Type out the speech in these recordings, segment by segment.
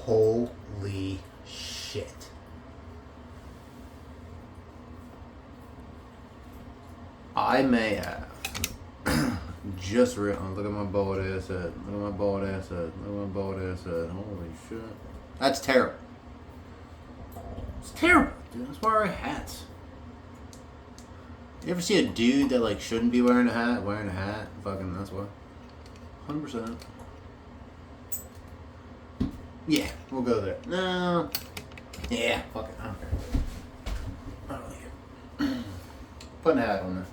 Holy shit. I may have just look at my bald ass head. Look at my bald ass head. Look at my bald ass head. Holy shit. That's terrible. It's terrible, dude. That's why I wear hats. You ever see a dude that like shouldn't be wearing a hat? Fucking that's why. 100%. Yeah, we'll go there. No. Yeah, fuck it. I don't care. I don't like it. Put a hat on there.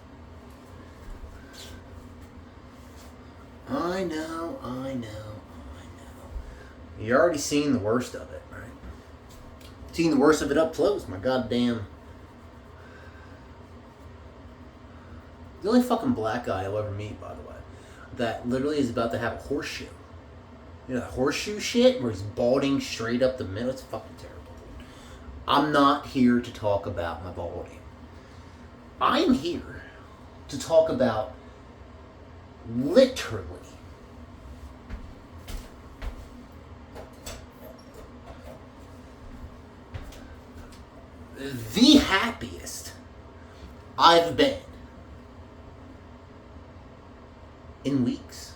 I know. You're already seeing the worst of it, right? Seeing the worst of it up close, my goddamn. The only fucking black guy I'll ever meet, by the way, that literally is about to have a horseshoe. You know, the horseshoe shit where he's balding straight up the middle. It's fucking terrible. I'm not here to talk about my balding. I am here to talk about literally the happiest I've been in weeks.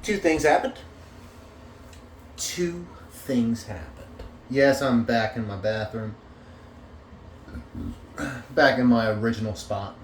Two things happened. Yes, I'm back in my bathroom. Back in my original spot.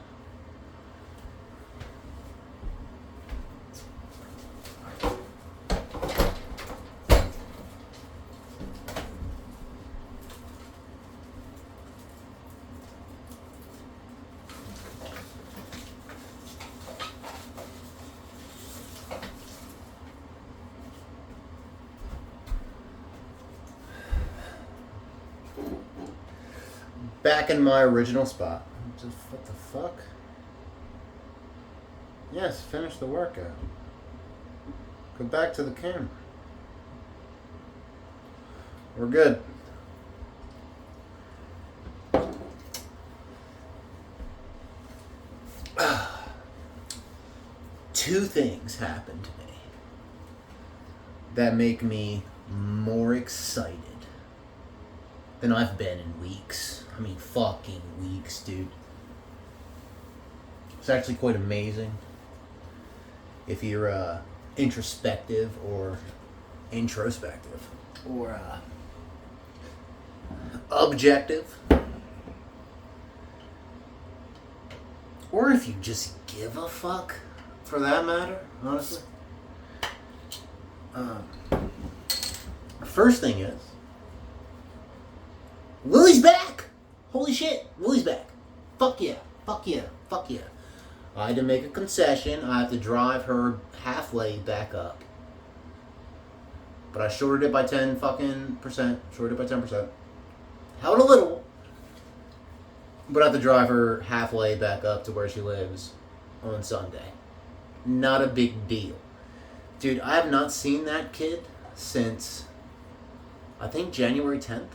Back in my original spot. Just what the fuck? Yes, finish the workout. Go back to the camera. We're good. Two things happened to me that make me more excited than I've been in weeks. I mean, fucking weeks, dude. It's actually quite amazing if you're introspective or introspective or objective, or if you just give a fuck, for that matter, honestly. First thing is, Lily's back! Holy shit, Lily's back. Fuck yeah. I had to make a concession. I have to drive her halfway back up. But I shorted it by 10 fucking percent. Shorted it by 10%. Held a little. But I have to drive her halfway back up to where she lives on Sunday. Not a big deal. Dude, I have not seen that kid since, I think, January 10th.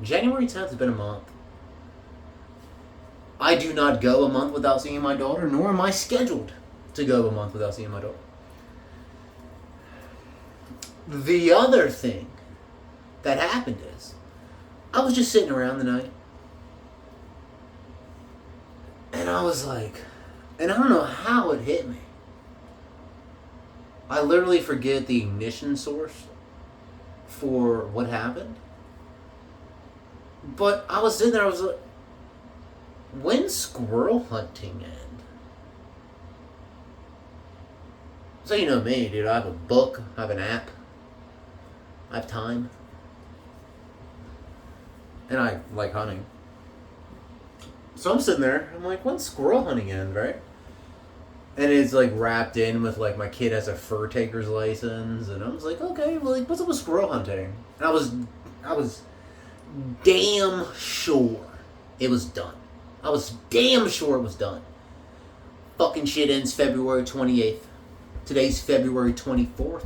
January 10th has been a month. I do not go a month without seeing my daughter, nor am I scheduled to go a month without seeing my daughter. The other thing that happened is, I was just sitting around the night, and I was like, and I don't know how it hit me. I literally forget the ignition source for what happened. But I was sitting there, I was like, when's squirrel hunting end? So you know me, dude. I have a book, I have an app, I have time. And I like hunting. So I'm sitting there, I'm like, when's squirrel hunting end, right? And it's like wrapped in with like my kid has a fur taker's license, and I was like, okay, well, like, what's up with squirrel hunting? And I was damn sure it was done. I was damn sure it was done. Fucking shit ends February 28th. Today's February 24th.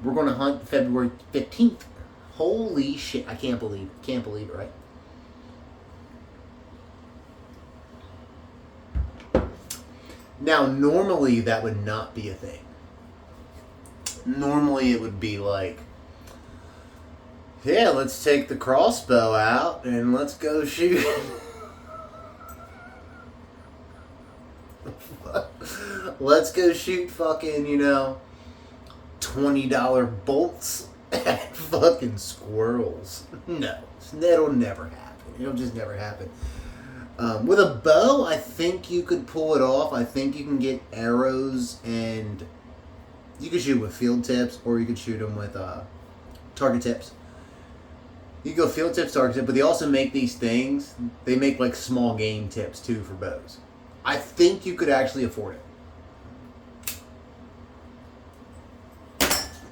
We're going to hunt February 15th. Holy shit. I can't believe it, right? Now, normally that would not be a thing. Normally it would be like, yeah, let's take the crossbow out and let's go shoot. Let's go shoot fucking, $20 bolts at fucking squirrels. No, that'll never happen. It'll just never happen. With a bow, I think you could pull it off. I think you can get arrows, and you could shoot with field tips, or you could shoot them with target tips. You can go field tips, target tips, but they also make these things. They make like small game tips too for bows. I think you could actually afford it.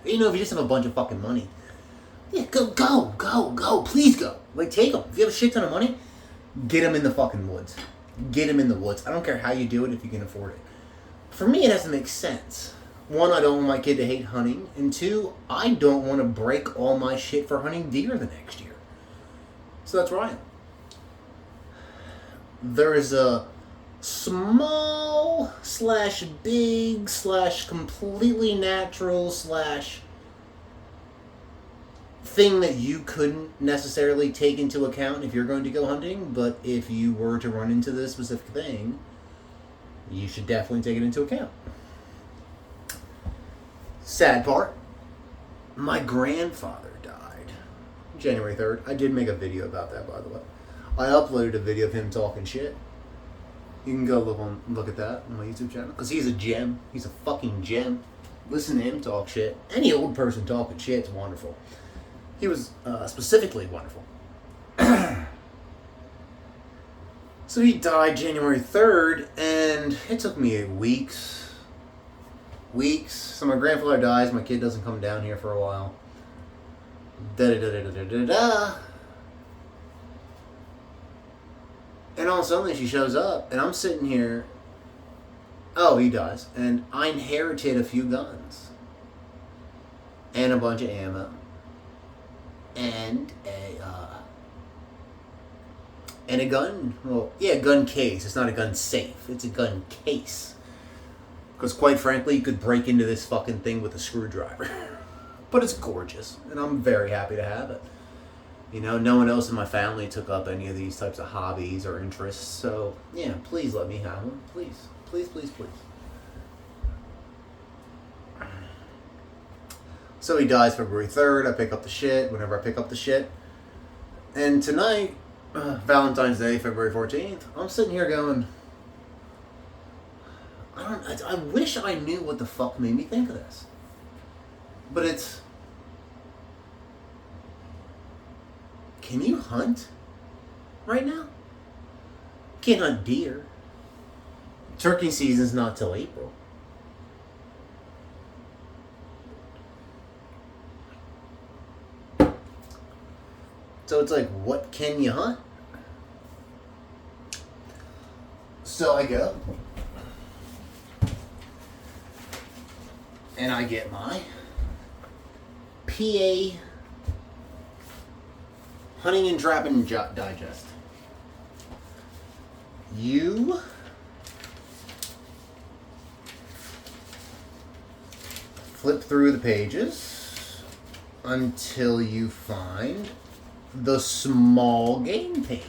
If you just have a bunch of fucking money, yeah, go, please go. Like, take them. If you have a shit ton of money, get them in the fucking woods. Get them in the woods. I don't care how you do it if you can afford it. For me, it has to make sense. One, I don't want my kid to hate hunting. And two, I don't want to break all my shit for hunting deer the next year. So that's where I am. There is a small / big / completely natural / thing that you couldn't necessarily take into account if you're going to go hunting, but if you were to run into this specific thing, you should definitely take it into account. Sad part, my grandfather died January 3rd. I did make a video about that, by the way. I uploaded a video of him talking shit. You can go look at that on my YouTube channel. Because he's a gem. He's a fucking gem. Listen to him talk shit. Any old person talking shit is wonderful. He was specifically wonderful. So he died January 3rd, and it took me weeks. So my grandfather dies, my kid doesn't come down here for a while. Da-da-da-da-da-da-da. And all of a sudden she shows up, and I'm sitting here. Oh, he dies. And I inherited a few guns. And a bunch of ammo. And a gun. Well, yeah, gun case. It's not a gun safe. It's a gun case. Because quite frankly, you could break into this fucking thing with a screwdriver. But it's gorgeous. And I'm very happy to have it. No one else in my family took up any of these types of hobbies or interests. So, yeah, please let me have them. Please. Please, please, please. So he dies February 3rd. I pick up the shit whenever I pick up the shit. And tonight, Valentine's Day, February 14th, I'm sitting here going, I wish I knew what the fuck made me think of this. But it's, can you hunt right now? Can't hunt deer. Turkey season's not till April. So it's like, what can you hunt? So I go, and I get my PA Hunting and Trapping Digest. You flip through the pages until you find the small game page.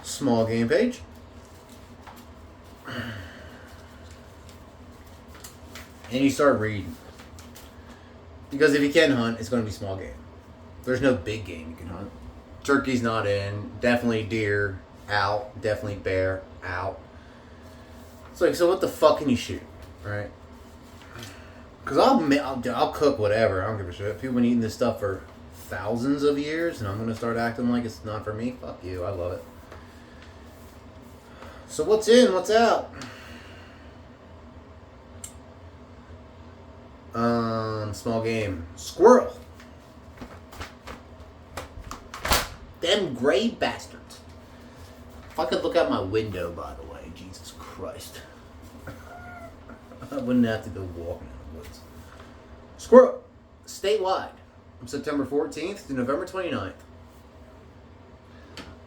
Small game page. And you start reading. Because if you can hunt, it's going to be small game. There's no big game you can hunt. Turkey's not in. Definitely deer, out. Definitely bear, out. It's like, so what the fuck can you shoot? Right? Because I'll cook whatever. I don't give a shit. People have been eating this stuff for thousands of years, and I'm going to start acting like it's not for me. Fuck you. I love it. So what's in? What's out? Small game. Squirrel. Them gray bastards. If I could look out my window, by the way, Jesus Christ. I wouldn't have to go walking in the woods. Squirrel. Statewide. From September 14th to November 29th.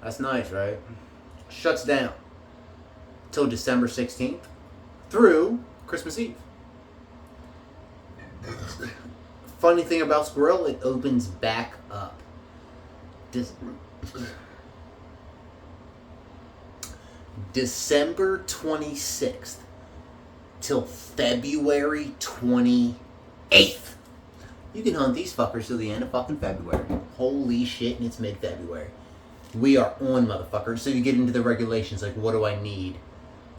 That's nice, right? Shuts down. till December 16th through Christmas Eve. Funny thing about Squirrel, it opens back up. December 26th till February 28th. You can hunt these fuckers till the end of fucking February. Holy shit, and it's mid-February. We are on, motherfuckers. So you get into the regulations, like, what do I need?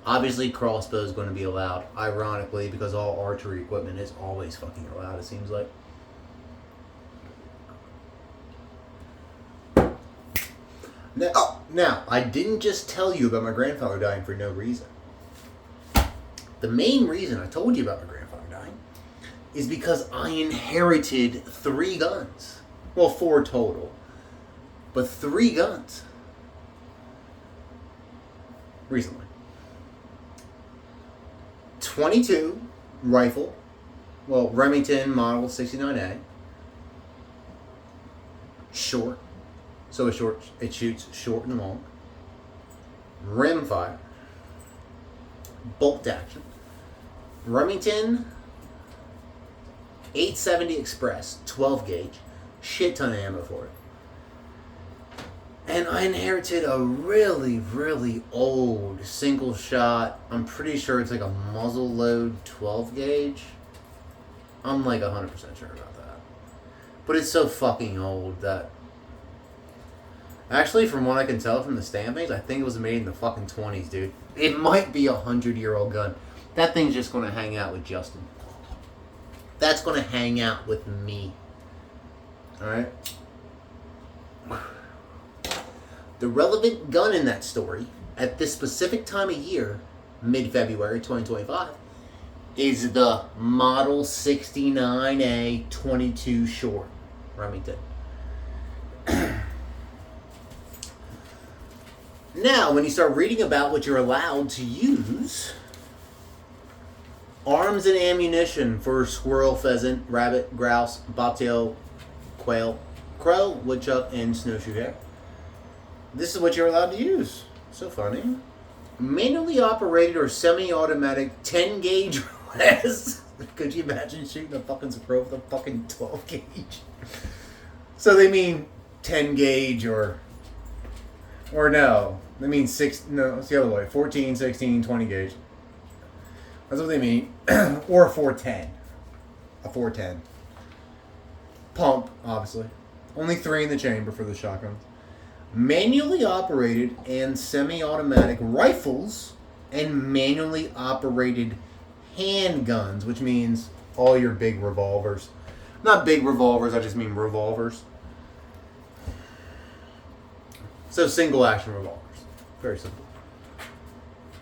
Obviously, crossbow is going to be allowed, ironically, because all archery equipment is always fucking allowed, it seems like. Now, I didn't just tell you about my grandfather dying for no reason. The main reason I told you about my grandfather dying is because I inherited 3 guns. Well, 4 total. But 3 guns. Recently. 22 rifle. Well, Remington model 69A. Short. So it shoots short and long. Rimfire. Bolt action. Remington 870 Express, 12 gauge. Shit ton of ammo for it. And I inherited a really, really old single shot. I'm pretty sure it's like a muzzle load 12 gauge. I'm like 100% sure about that. But it's so fucking old that... Actually, from what I can tell from the stampings, I think it was made in the fucking 20s, dude. It might be a 100-year-old gun. That thing's just going to hang out with Justin. That's going to hang out with me. Alright? The relevant gun in that story, at this specific time of year, mid-February 2025, is the Model 69A 22 Short Remington. Now, when you start reading about what you're allowed to use, arms and ammunition for squirrel, pheasant, rabbit, grouse, bobtail, quail, crow, woodchuck, and snowshoe hare. This is what you're allowed to use. So funny. Manually operated or semi-automatic 10 gauge or less. Could you imagine shooting a fucking squirrel with a fucking 12 gauge? So they mean 10 gauge or no. They mean no, it's the other way. 14, 16, 20 gauge. That's what they mean. Or a 410. A 410. Pump, obviously. Only 3 in the chamber for the shotguns. Manually operated and semi-automatic rifles and manually operated handguns, which means all your big revolvers. Not big revolvers, I just mean revolvers. So single action revolvers. Very simple.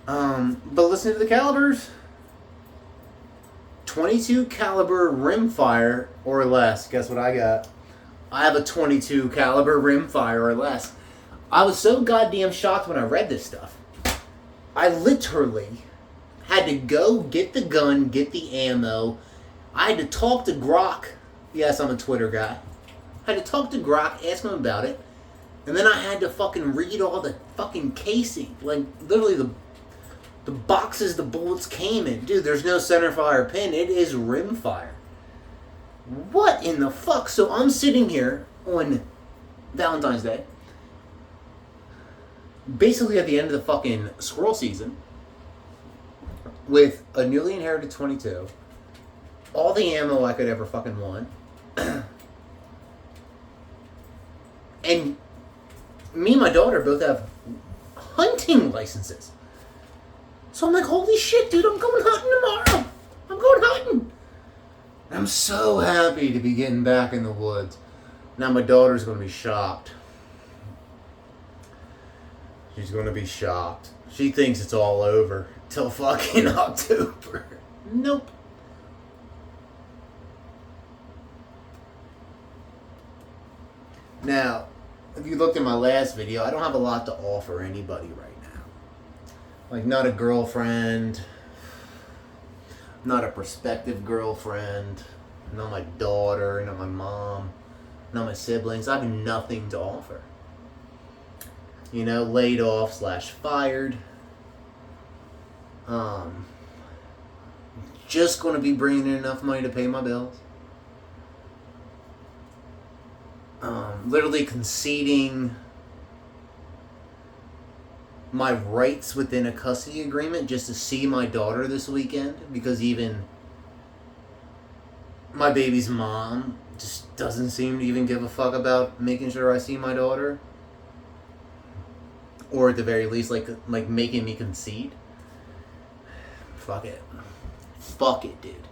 But listen to the calibers. 22 caliber rimfire or less. Guess what I got? I have a 22 caliber rimfire or less. I was so goddamn shocked when I read this stuff. I literally had to go get the gun, get the ammo. I had to talk to Grok. Yes, I'm a Twitter guy. I had to talk to Grok, ask him about it. And then I had to fucking read all the fucking casing. Like, literally the boxes the bullets came in. Dude, there's no centerfire pin. It is rimfire. What in the fuck? So I'm sitting here on Valentine's Day, basically at the end of the fucking squirrel season, with a newly inherited 22, all the ammo I could ever fucking want, and me and my daughter both have hunting licenses. So I'm like, holy shit, dude, I'm going hunting tomorrow. I'm going hunting. I'm so happy to be getting back in the woods. Now my daughter's going to be shocked. She's going to be shocked. She thinks it's all over till fucking October. Nope. Now, if you looked at my last video, I don't have a lot to offer anybody right now. Like, not a girlfriend, not a prospective girlfriend, not my daughter, not my mom, not my siblings. I have nothing to offer. You know, laid off / fired. Um, just going to be bringing in enough money to pay my bills. Literally conceding my rights within a custody agreement just to see my daughter this weekend, because even my baby's mom just doesn't seem to even give a fuck about making sure I see my daughter, or at the very least like making me concede. Fuck it, dude.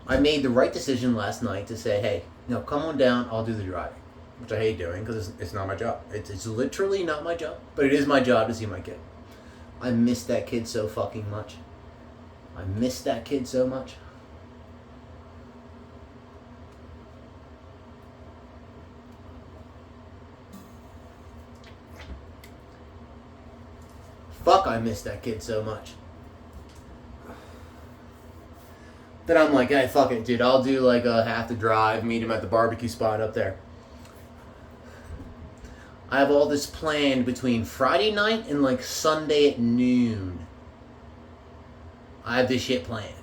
I made the right decision last night to say, hey, no, come on down, I'll do the driving. Which I hate doing because it's not my job. It's literally not my job. But it is my job to see my kid. I miss that kid so fucking much. I miss that kid so much. Fuck, I miss that kid so much. Then I'm like, hey, fuck it, dude. I'll do like a half the drive, meet him at the barbecue spot up there. I have all this planned between Friday night and like Sunday at noon. I have this shit planned.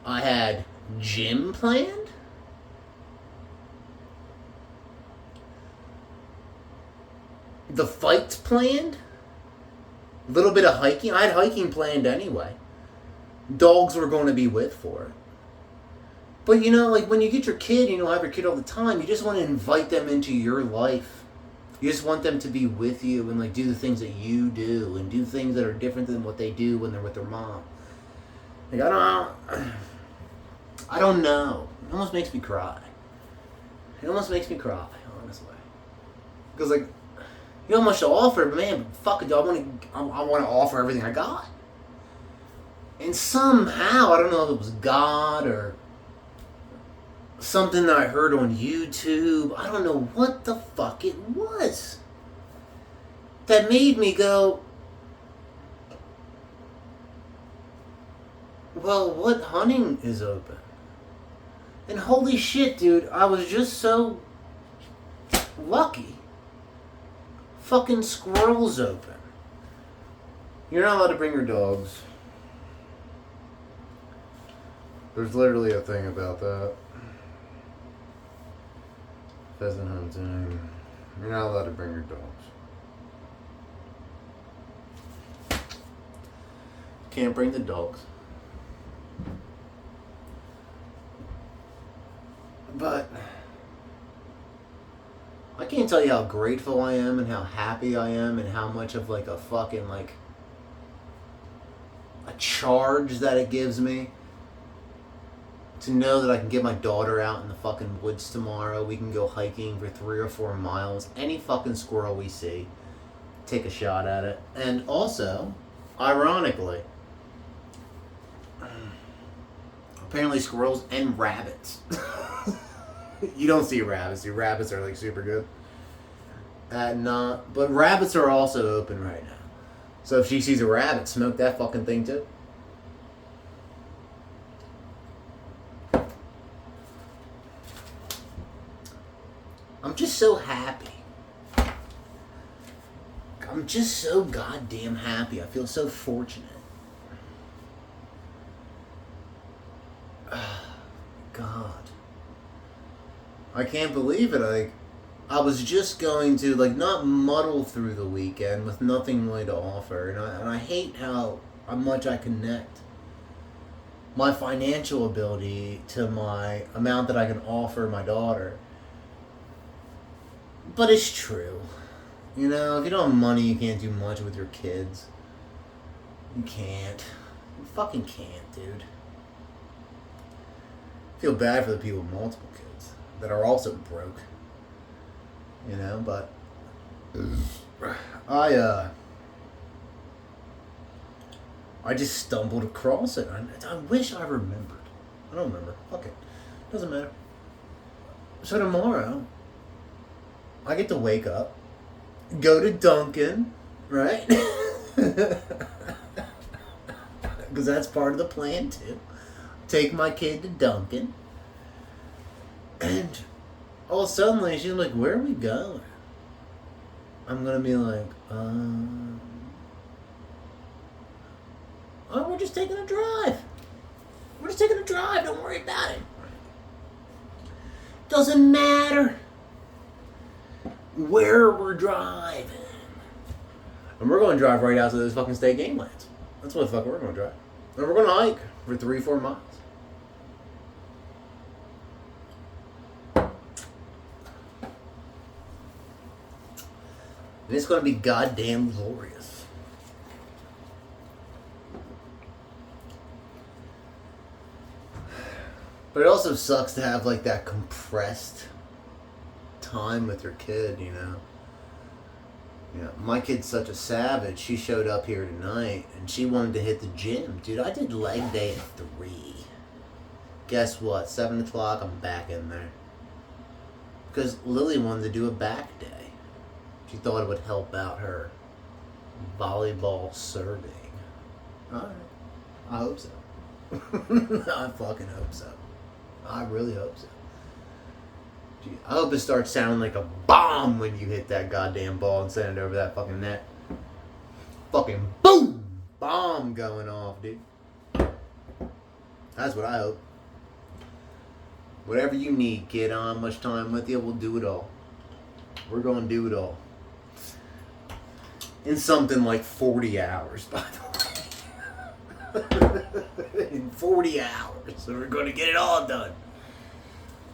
I had gym planned. The fights planned. A little bit of hiking. I had hiking planned anyway. Dogs were going to be with for it. But you know, like when you get your kid, you don't have your kid all the time, you just want to invite them into your life. You just want them to be with you and like do the things that you do and do things that are different than what they do when they're with their mom. Like I don't know. It almost makes me cry. Honestly. Because like you know how much to offer, but man, fuck it, I want to offer everything I got. And somehow, I don't know if it was God or something that I heard on YouTube, I don't know what the fuck it was, that made me go, well, what hunting is open? And holy shit, dude, I was just so lucky. Fucking squirrel's open. You're not allowed to bring your dogs. There's literally a thing about that. Pheasant hunting. You're not allowed to bring your dogs. Can't bring the dogs. But I can't tell you how grateful I am and how happy I am and how much of like a fucking like a charge that it gives me to know that I can get my daughter out in the fucking woods tomorrow. We can go hiking for 3 or 4 miles. Any fucking squirrel we see, take a shot at it. And also, ironically, apparently squirrels and rabbits. You don't see rabbits. The rabbits are like super good. But rabbits are also open right now. So if she sees a rabbit, smoke that fucking thing too. I'm just so happy. I'm just so goddamn happy. I feel so fortunate. God. I can't believe it. I was just going to, not muddle through the weekend with nothing really to offer. And I hate how much I connect my financial ability to my amount that I can offer my daughter. But it's true. If you don't have money, you can't do much with your kids. You can't. You fucking can't, dude. I feel bad for the people with multiple kids that are also broke. But I just stumbled across it. I wish I remembered. I don't remember. Okay. Doesn't matter. So tomorrow, I get to wake up, go to Dunkin', right? Because that's part of the plan too. Take my kid to Dunkin'. And all of a sudden, she's like, where are we going? I'm going to be like, we're just taking a drive. We're just taking a drive. Don't worry about it. Doesn't matter where we're driving. And we're going to drive right out to those fucking state game lands. That's what the fuck we're going to drive. And we're going to hike for 3-4 miles. And it's going to be goddamn glorious. But it also sucks to have like that compressed time with your kid, you know. Yeah, my kid's such a savage. She showed up here tonight and she wanted to hit the gym. Dude, I did leg day at 3. Guess what? 7 o'clock, I'm back in there. Because Lily wanted to do a back day. She thought it would help out her volleyball serving. Alright. I hope so. I fucking hope so. I really hope so. Gee, I hope it starts sounding like a bomb when you hit that goddamn ball and send it over that fucking net. Fucking boom! Bomb going off, dude. That's what I hope. Whatever you need, kid, how much time with you, we'll do it all. We're going to do it all. In something like 40 hours, by the way. In 40 hours. So we're going to get it all done.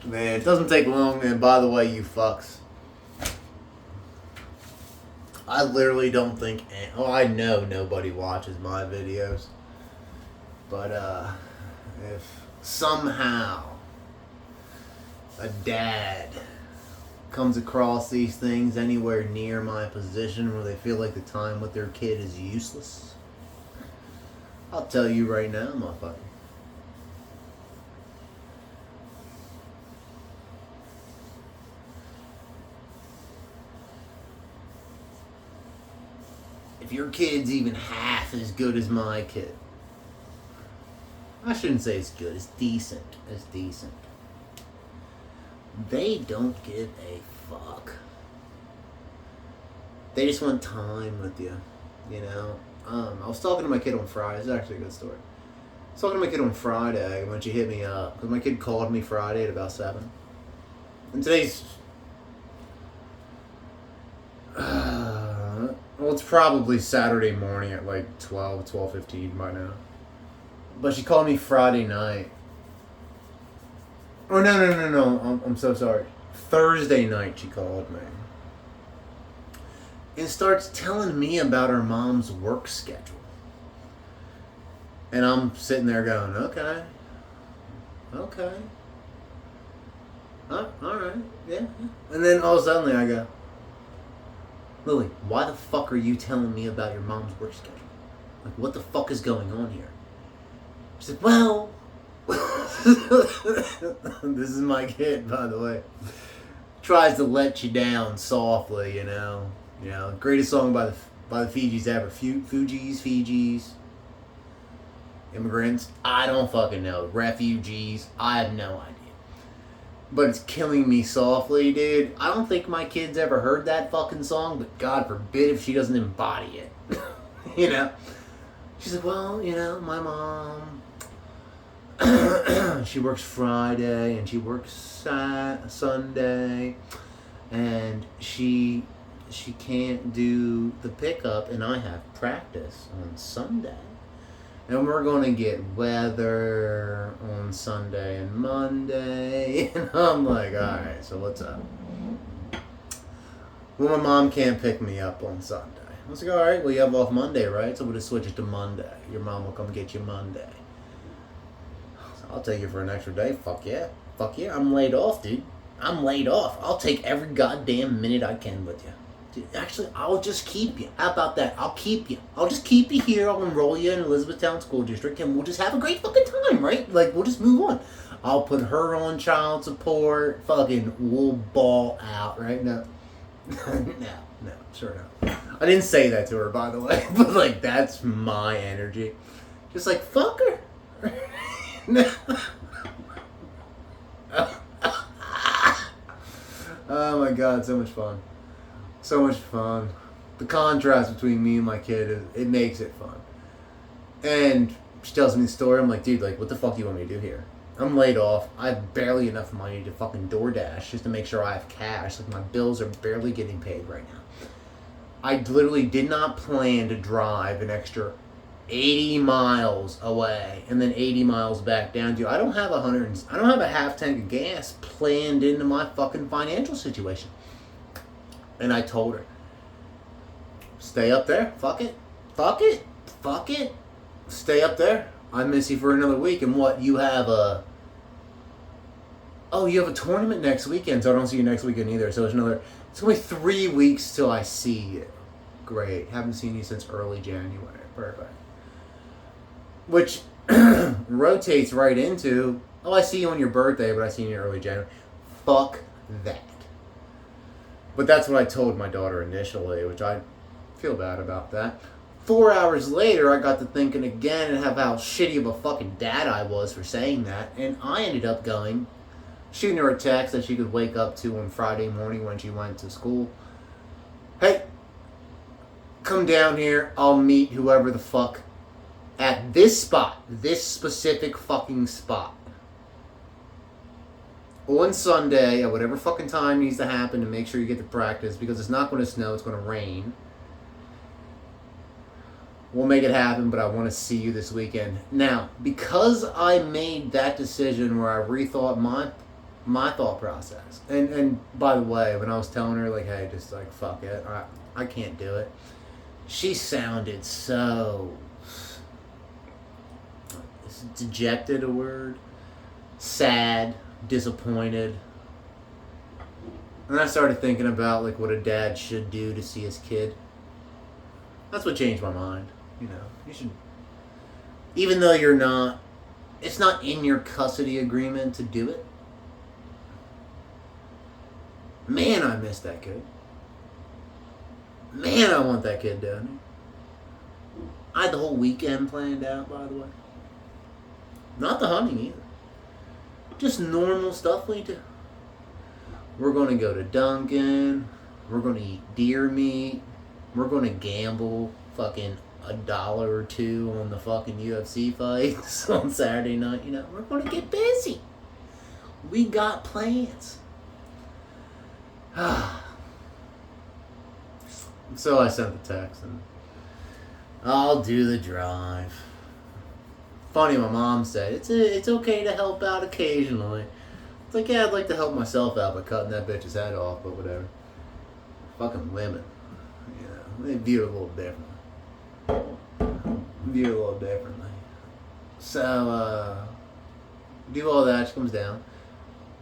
Man, it doesn't take long, and by the way, you fucks. I literally don't think... I know nobody watches my videos. But, if somehow a dad comes across these things anywhere near my position where they feel like the time with their kid is useless, I'll tell you right now, motherfucker. If your kid's even half as good as my kid, I shouldn't say it's good, it's decent. It's decent. They don't give a fuck. They just want time with you, you know. I was talking to my kid on Friday. It's actually a good story. I was talking to my kid on Friday when she hit me up. Because my kid called me Friday at about 7. And today's... well, it's probably Saturday morning at like 12:15 by now. But she called me Friday night. Oh, no. I'm so sorry. Thursday night she called me. And starts telling me about her mom's work schedule. And I'm sitting there going, okay. Alright, yeah. And then all of a sudden I go, Lily, why the fuck are you telling me about your mom's work schedule? Like, what the fuck is going on here? She said, well... This is my kid, by the way. Tries to let you down softly, you know. You know, greatest song by the Fijis ever. Fijis. Immigrants. I don't fucking know. Refugees. I have no idea. But it's killing me softly, dude. I don't think my kid's ever heard that fucking song, but God forbid if she doesn't embody it. You know? She's like, well, you know, my mom... she works Friday and she works Sunday, and she can't do the pickup, and I have practice on Sunday, and we're gonna get weather on Sunday and Monday. And I'm like, all right, so what's up? Well, my mom can't pick me up on Sunday. I was like, all right, well, you have off Monday, right? So we'll just switch it to Monday. Your mom will come get you Monday. I'll take you for an extra day. Fuck yeah. I'm laid off, dude. I'm laid off. I'll take every goddamn minute I can with you. Dude, actually, I'll just keep you. How about that? I'll keep you. I'll just keep you here. I'll enroll you in Elizabethtown School District, and we'll just have a great fucking time, right? Like, we'll just move on. I'll put her on child support. Fucking, we'll ball out, right? No. No, sure not. I didn't say that to her, by the way. But, like, that's my energy. Just like, fuck her. Oh my God, so much fun. The contrast between me and my kid, it makes it fun. And She tells me the story. I'm like, dude, like, what the fuck do you want me to do here? I'm laid off. I have barely enough money to fucking DoorDash just to make sure I have cash. Like, my bills are barely getting paid right now. I literally did not plan to drive an extra 80 miles away and then 80 miles back down to. I don't have a half tank of gas planned into my fucking financial situation. And I told her, stay up there. Fuck it. Stay up there. I miss you for another week. And what, you have a tournament next weekend, so I don't see you next weekend either. So it's only 3 weeks till I see you. Great. Haven't seen you since early January. Perfect. Which rotates right into, I see you on your birthday, but I see you in early January. Fuck that. But that's what I told my daughter initially, which I feel bad about that. 4 hours later, I got to thinking again and how shitty of a fucking dad I was for saying that. And I ended up shooting her a text that she could wake up to on Friday morning when she went to school. Hey, come down here. I'll meet whoever the fuck at this spot. This specific fucking spot. On Sunday, at whatever fucking time needs to happen to make sure you get to practice, because it's not going to snow, it's going to rain. We'll make it happen, but I want to see you this weekend. Now, because I made that decision where I rethought my thought process, and by the way, when I was telling her, like, hey, just, like, fuck it, I can't do it, she sounded so, is dejected a word? Sad, disappointed. And I started thinking about, like, what a dad should do to see his kid. That's what changed my mind. You know, you should, even though it's not in your custody agreement to do it. Man, I miss that kid. Man, I want that kid down here. I had the whole weekend planned out, by the way. Not the hunting either. Just normal stuff we do. We're going to go to Dunkin'. We're going to eat deer meat. We're going to gamble fucking $1 or $2 on the fucking UFC fights on Saturday night. You know, we're going to get busy. We got plans. So I sent the text and I'll do the drive. Funny, my mom said, it's okay to help out occasionally. It's like, yeah, I'd like to help myself out by cutting that bitch's head off, but whatever. Fucking women. You know, they view it a little differently. So, do all that. She comes down.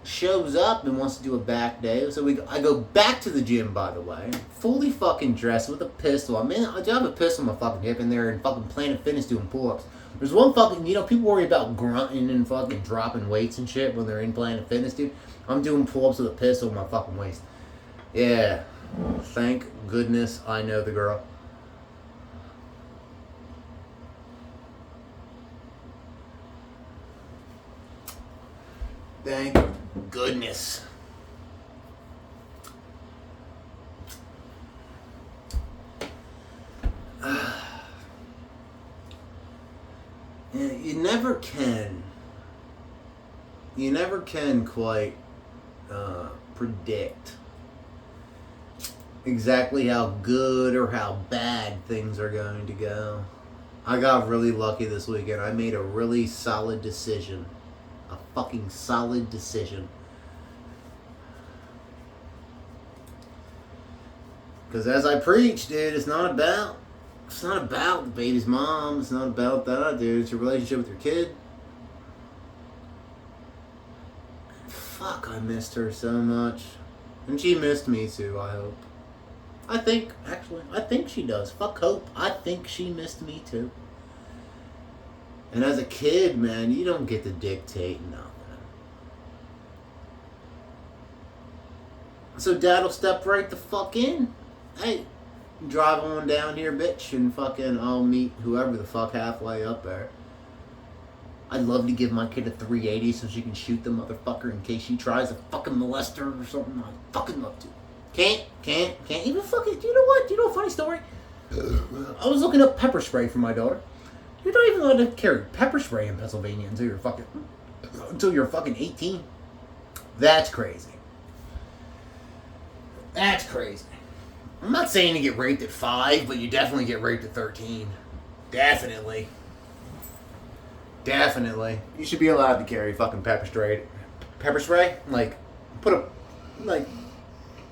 Shows up and wants to do a back day. So I go back to the gym, by the way. Fully fucking dressed with a pistol. I mean, I do have a pistol on my fucking hip in there and fucking Planet Fitness doing pull-ups. There's one fucking, people worry about grunting and fucking dropping weights and shit when they're in Planet Fitness, dude. I'm doing pull-ups with a pistol on my fucking waist. Yeah. Thank goodness I know the girl. Thank goodness. You never can quite predict exactly how good or how bad things are going to go. I got really lucky this weekend. I made a really solid decision. A fucking solid decision. Because as I preach, dude, it's not about the baby's mom. It's not about that, dude. It's your relationship with your kid. Fuck, I missed her so much. And she missed me too, I hope. I think she does. Fuck hope. I think she missed me too. And as a kid, man, you don't get to dictate nothing. So dad'll step right the fuck in. Hey, drive on down here, bitch, and fucking I'll meet whoever the fuck halfway up there. I'd love to give my kid a 380 so she can shoot the motherfucker in case she tries to fucking molest her or something. I'd fucking love to. Can't even fucking, do you know what? Do you know a funny story? I was looking up pepper spray for my daughter. You're not even allowed to carry pepper spray in Pennsylvania until you're fucking 18. That's crazy. That's crazy. I'm not saying you get raped at 5, but you definitely get raped at 13. Definitely. Definitely. You should be allowed to carry fucking pepper spray. Pepper spray? Like,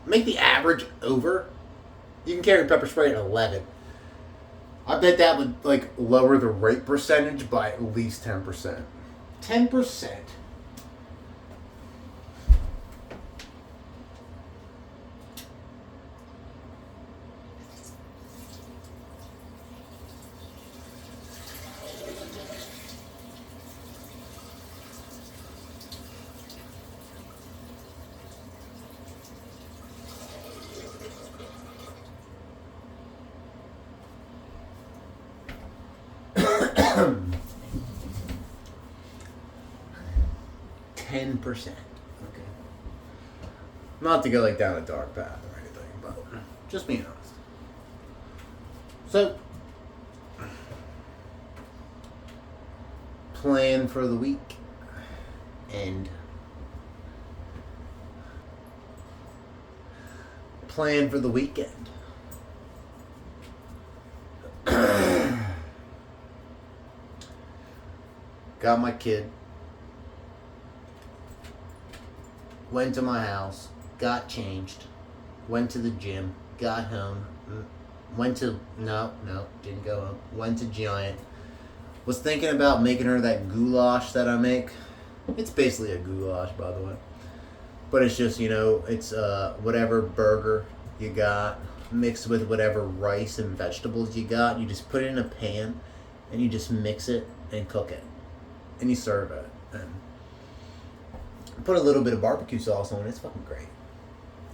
make the average over. You can carry pepper spray at 11. I bet that would, like, lower the rape percentage by at least 10%. 10%. %. Okay. Not to go like down a dark path or anything, but just being honest. So, plan for the week and plan for the weekend. Got my kid. Went to my house, got changed, went to the gym, got home, didn't go home, went to Giant, was thinking about making her that goulash that I make. It's basically a goulash, by the way. But it's just, it's whatever burger you got, mixed with whatever rice and vegetables you got. You just put it in a pan, and you just mix it and cook it. And you serve it. And put a little bit of barbecue sauce on it. It's fucking great.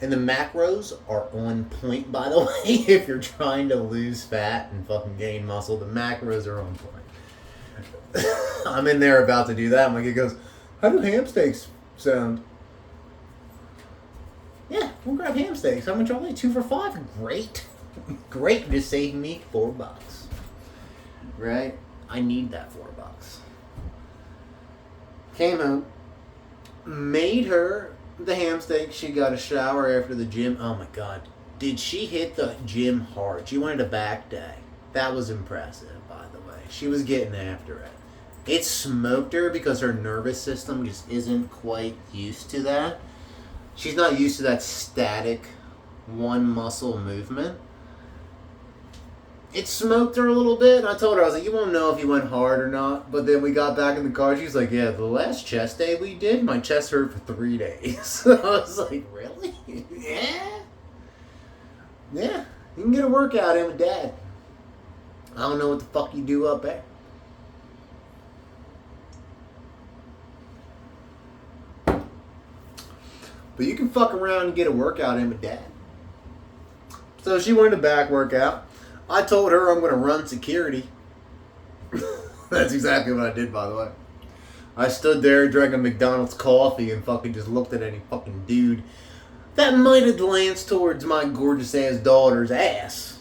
And the macros are on point, by the way. If you're trying to lose fat and fucking gain muscle, the macros are on point. I'm in there about to do that. My kid goes, how do ham steaks sound? Yeah, we'll grab ham steaks. How much are they? 2 for $5. Great. Great. Just saved me $4. Right? I need that $4. Came home. Made her the ham steak. She got a shower after the gym. Oh my god. Did she hit the gym hard? She wanted a back day. That was impressive, by the way. She was getting after it. It smoked her because her nervous system just isn't quite used to that. She's not used to that static one muscle movement. It smoked her a little bit. I told her, I was like, you won't know if you went hard or not. But then we got back in the car. She's like, yeah, the last chest day we did, my chest hurt for 3 days. I was like, really? Yeah? Yeah. You can get a workout in with Dad. I don't know what the fuck you do up there. But you can fuck around and get a workout in with Dad. So she wanted a back workout. I told her I'm going to run security. That's exactly what I did, by the way. I stood there, drank a McDonald's coffee, and fucking just looked at any fucking dude that might have glanced towards my gorgeous-ass daughter's ass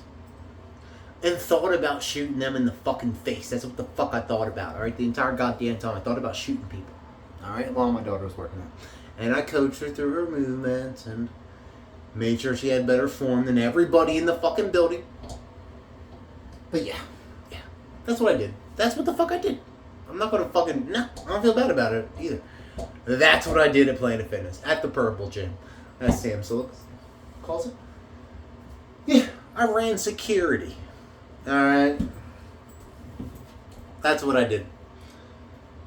and thought about shooting them in the fucking face. That's what the fuck I thought about, alright? The entire goddamn time I thought about shooting people, alright? While my daughter was working out. And I coached her through her movements and made sure she had better form than everybody in the fucking building. But yeah, that's what I did. That's what the fuck I did. I'm not gonna fucking, I don't feel bad about it either. That's what I did at Planet Fitness, at the Purple Gym, as Sam Silicks calls it. Yeah, I ran security. Alright. That's what I did.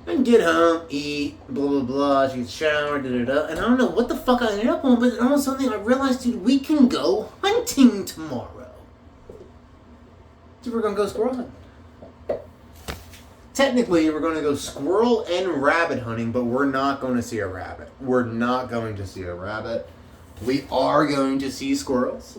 And get home, eat, blah blah blah, she gets showered, and I don't know what the fuck I ended up on, but all of a sudden I realized, dude, we can go hunting tomorrow. So we're gonna go squirrel hunting. Technically, we're gonna go squirrel and rabbit hunting, but we're not going to see a rabbit. We're not going to see a rabbit. We are going to see squirrels.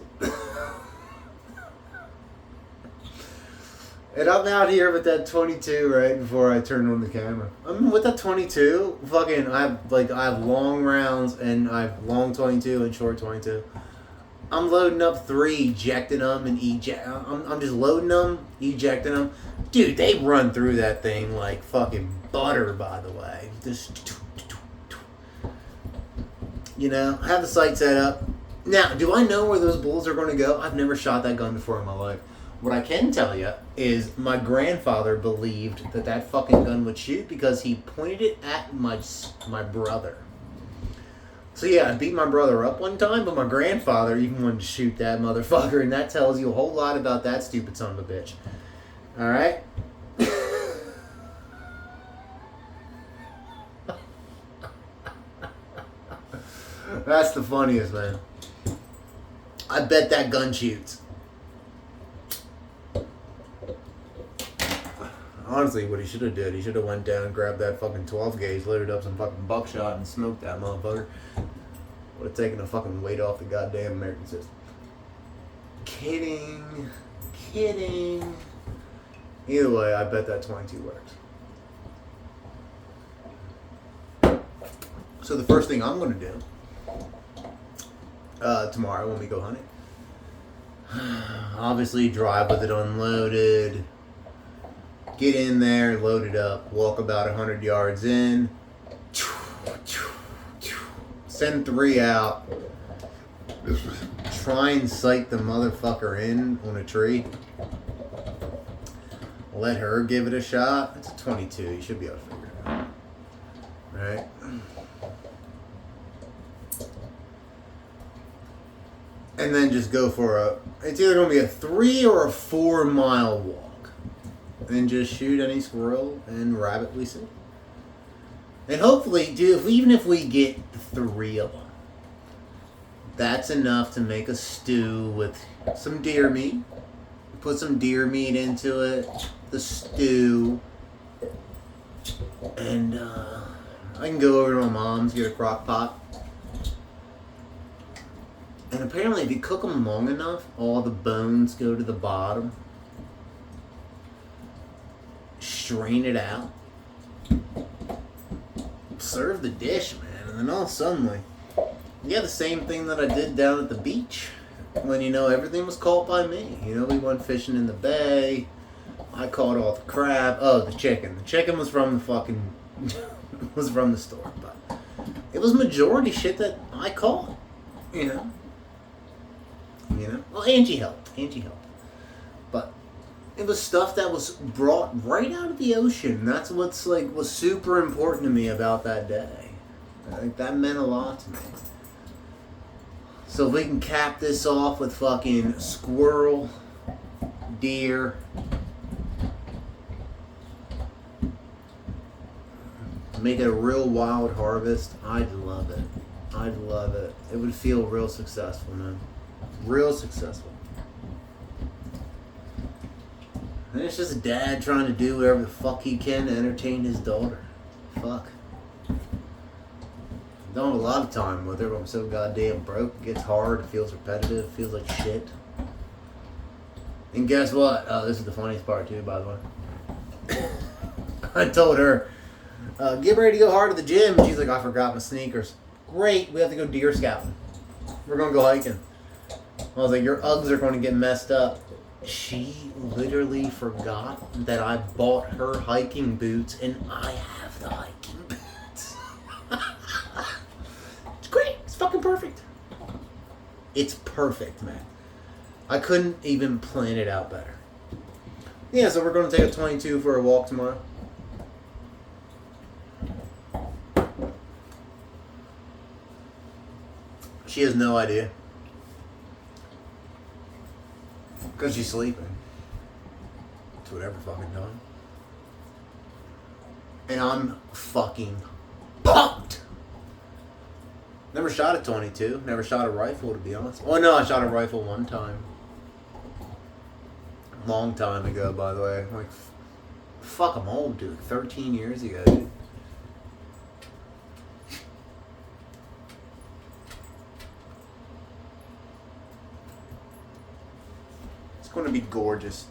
And I'm out here with that 22 right before I turn on the camera. I'm with that 22. Fucking, I have long rounds and I have long 22 and short 22. I'm loading up 3, ejecting them, and I'm just loading them, ejecting them. Dude, they run through that thing like fucking butter, by the way. Just, you know, I have the sight set up. Now, do I know where those bullets are going to go? I've never shot that gun before in my life. What I can tell you is my grandfather believed that that fucking gun would shoot because he pointed it at my brother. So yeah, I beat my brother up one time, but my grandfather even wanted to shoot that motherfucker, and that tells you a whole lot about that stupid son of a bitch. Alright? That's the funniest, man. I bet that gun shoots. Honestly, what he should have did, he should have went down and grabbed that fucking 12 gauge, loaded up some fucking buckshot, and smoked that motherfucker. Would have taken the fucking weight off the goddamn American system. Kidding. Either way, I bet that 22 works. So the first thing I'm going to do tomorrow when we go hunting, obviously drive with it unloaded. Get in there, load it up, walk about 100 yards in, send 3 out, try and sight the motherfucker in on a tree, let her give it a shot. It's a 22, you should be able to figure it out, right? And then just go for it's either going to be a 3 or a 4 mile walk. And just shoot any squirrel and rabbit we see. And hopefully, even if we get 3 of them, that's enough to make a stew with some deer meat. Put some deer meat into it, the stew. And I can go over to my mom's, get a crock pot. And apparently if you cook them long enough, all the bones go to the bottom. Strain it out. Serve the dish, man. And then all suddenly, yeah, the same thing that I did down at the beach. When, you know, everything was caught by me. You know, we went fishing in the bay. I caught all the crab. Oh, the chicken. The chicken was from the fucking... was from the store. But it was majority shit that I caught. You know? Well, Angie helped. But it was stuff that was brought right out of the ocean. That's what's was super important to me about that day. That meant a lot to me. So if we can cap this off with fucking squirrel, deer, make it a real wild harvest, I'd love it. It would feel real successful, man. Real successful. And it's just a dad trying to do whatever the fuck he can to entertain his daughter. Fuck. Don't have a lot of time with her, but I'm so goddamn broke. It gets hard, it feels repetitive, it feels like shit. And guess what? This is the funniest part too, by the way. I told her, get ready to go hard at the gym. And she's like, I forgot my sneakers. Great, we have to go deer scouting. We're going to go hiking. I was like, your Uggs are going to get messed up. She literally forgot that I bought her hiking boots, and I have the hiking boots. It's great. It's fucking perfect. It's perfect, man. I couldn't even plan it out better. Yeah, so we're going to take a 22 for a walk tomorrow. She has no idea. Because she's sleeping. It's whatever fucking time. And I'm fucking pumped. Never shot a 22. Never shot a rifle, to be honest. Oh, no, I shot a rifle one time. Long time ago, by the way. Like, fuck, I'm old, dude. 13 years ago, dude. It's going to be gorgeous.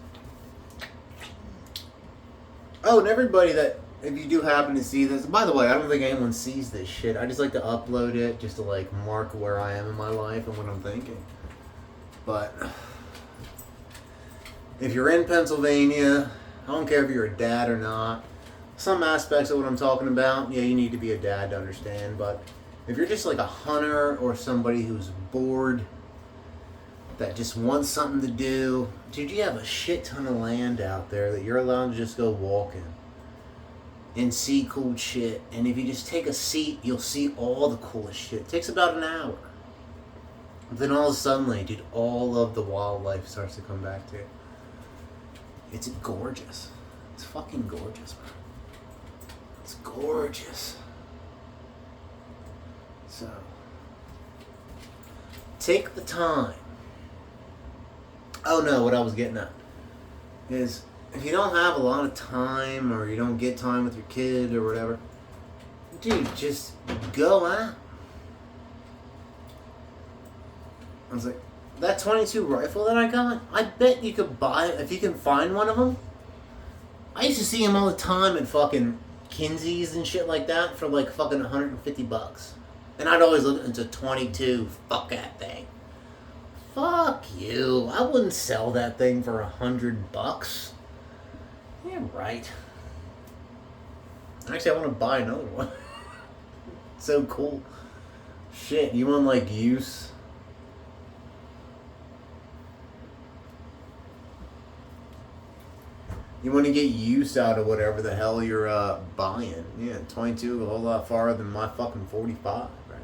Oh, and everybody that, if you do happen to see this, by the way, I don't think anyone sees this shit. I just like to upload it just to, like, mark where I am in my life and what I'm thinking. But if you're in Pennsylvania, I don't care if you're a dad or not. Some aspects of what I'm talking about, yeah, you need to be a dad to understand. But if you're just like a hunter or somebody who's bored, that just wants something to do, dude, you have a shit ton of land out there that you're allowed to just go walking and see cool shit. And if you just take a seat, you'll see all the coolest shit. It takes about an hour. Then all of a sudden, like, dude, all of the wildlife starts to come back to you. It's gorgeous. It's fucking gorgeous, bro. It's gorgeous. So, take the time. Oh no, what I was getting at is if you don't have a lot of time or you don't get time with your kid or whatever, dude, just go out. I was like, that 22 rifle that I got, I bet you could buy it if you can find one of them. I used to see them all the time at fucking Kinsey's and shit like that for like fucking $150. And I'd always look into 22, fuck that thing. Fuck you. I wouldn't sell that thing for $100. Yeah, right. Actually, I want to buy another one. So cool. Shit, you want like use? You want to get use out of whatever the hell you're buying. Yeah, 22 a whole lot farther than my fucking 45, right?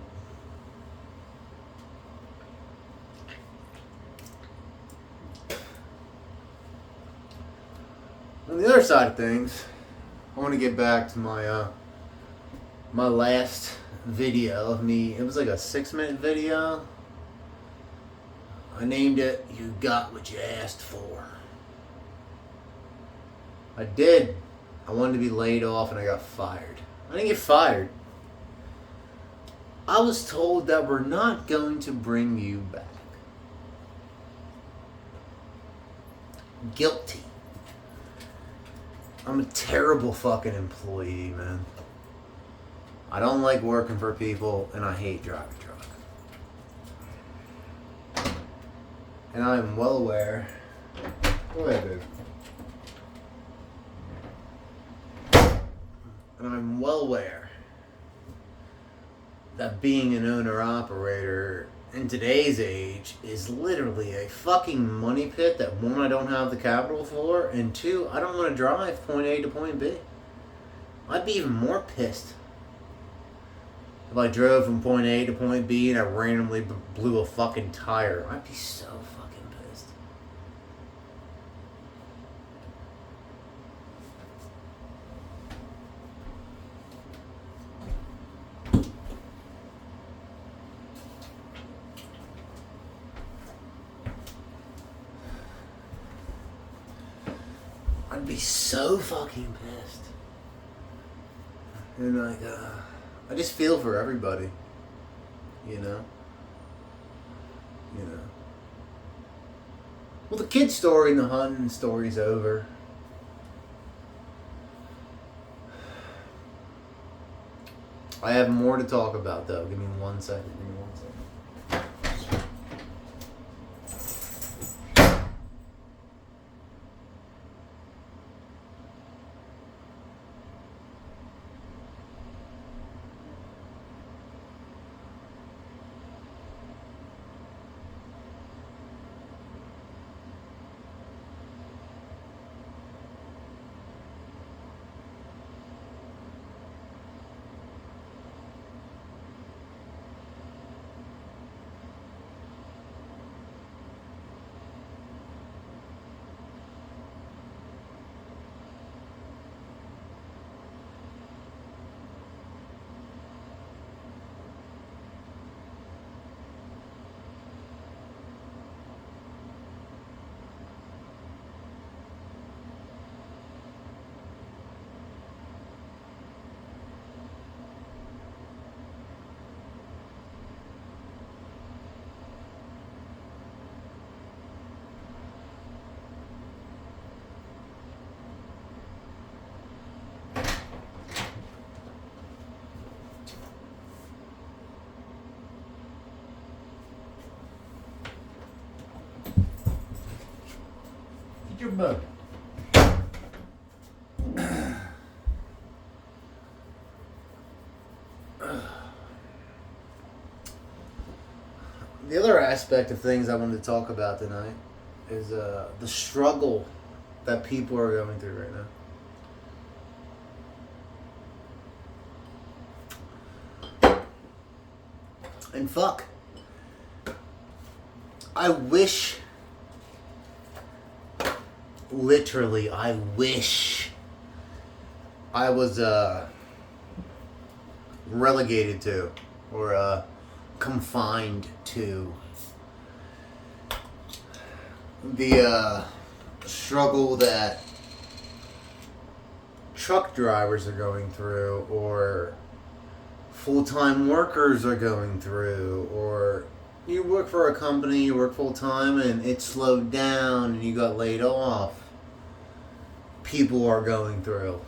On the other side of things, I want to get back to my my last video of me. It was like a 6-minute video. I named it "You Got What You Asked For." I did. I wanted to be laid off and I got fired. I didn't get fired. I was told that we're not going to bring you back. Guilty. I'm a terrible fucking employee, man. I don't like working for people and I hate driving truck. And I am well aware. Go ahead, dude. And I'm well aware that being an owner-operator in today's age is literally a fucking money pit that, one, I don't have the capital for, and two, I don't want to drive point A to point B. I'd be even more pissed if I drove from point A to point B and I randomly blew a fucking tire. I'd be so fucking pissed. I'd be so fucking pissed. And like, I just feel for everybody. You know? You know. Well, the kid story and the hunting story's over. I have more to talk about, though. Give me 1 second. Give me 1 second. your bug. The other aspect of things I wanted to talk about tonight is the struggle that people are going through right now. And fuck. I wish, literally, I wish I was relegated to, or confined to the struggle that truck drivers are going through, or full-time workers are going through, or you work for a company, you work full-time and it slowed down and you got laid off. People are going through.